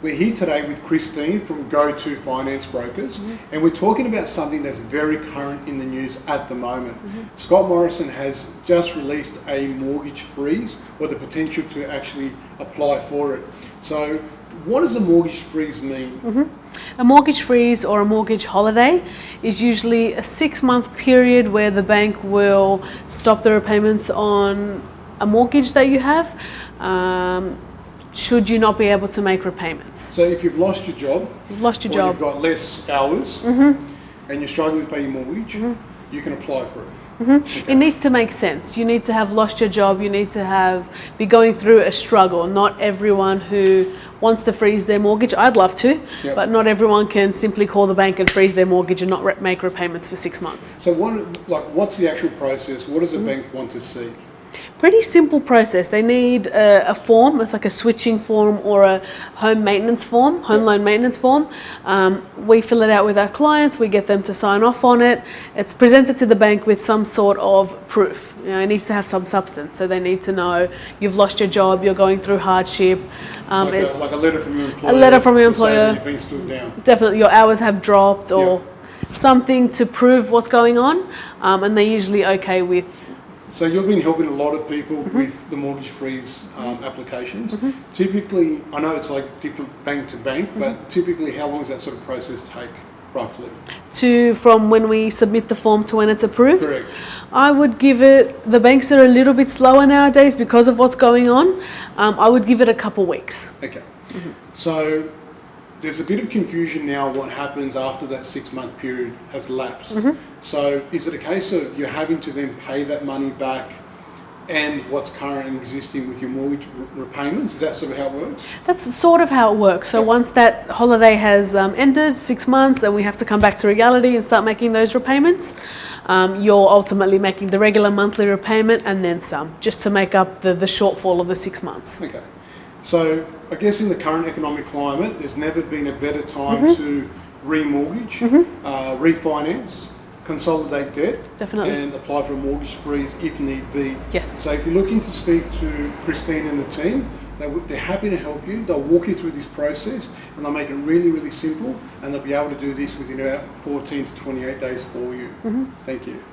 We're here today with Christine from Go2 Finance Brokers, and we're talking about something that's very current in the news at the moment. Scott Morrison has just released a mortgage freeze, or the potential to actually apply for it. So what does a mortgage freeze mean? A mortgage freeze or a mortgage holiday is usually a 6-month period where the bank will stop the repayments on a mortgage that you have, should you not be able to make repayments. So if you've lost your job, You've lost your or job. you've got less hours, and you're struggling to pay your mortgage, you can apply for it. Okay. It needs to make sense. You need to have lost your job. You need to be going through a struggle. Not everyone who wants to freeze their mortgage, I'd love to, but not everyone can simply call the bank and freeze their mortgage and not make repayments for 6 months. So what's the actual process? What does a bank want to see? Pretty simple process. They need a form. It's like a switching form or a home maintenance form, home loan maintenance form. We fill it out with our clients. We get them to sign off on it. It's presented to the bank with some sort of proof. You know, it needs to have some substance. So they need to know you've lost your job, you're going through hardship. Like a letter from your employer. A letter from your to say that employer. you've been stood down. Definitely, your hours have dropped or something to prove what's going on. And they're usually okay with. So you've been helping a lot of people with the mortgage freeze applications. Typically, I know it's like different bank to bank, but typically how long does that sort of process take, roughly? From when we submit the form to when it's approved? Correct. I would give it, the banks are a little bit slower nowadays because of what's going on. I would give it a couple weeks. Okay. So there's a bit of confusion now what happens after that 6-month period has lapsed. So is it a case of you're having to then pay that money back and what's current and existing with your mortgage repayments? Is that sort of how it works? That's sort of how it works. So once that holiday has ended, 6 months, and we have to come back to reality and start making those repayments, you're ultimately making the regular monthly repayment and then some, just to make up the shortfall of the 6 months. Okay. So I guess in the current economic climate, there's never been a better time to remortgage, refinance, consolidate debt, and apply for a mortgage freeze if need be. Yes. So if you're looking to speak to Christine and the team, they're happy to help you. They'll walk you through this process and they'll make it really, really simple, and they'll be able to do this within about 14 to 28 days for you. Thank you.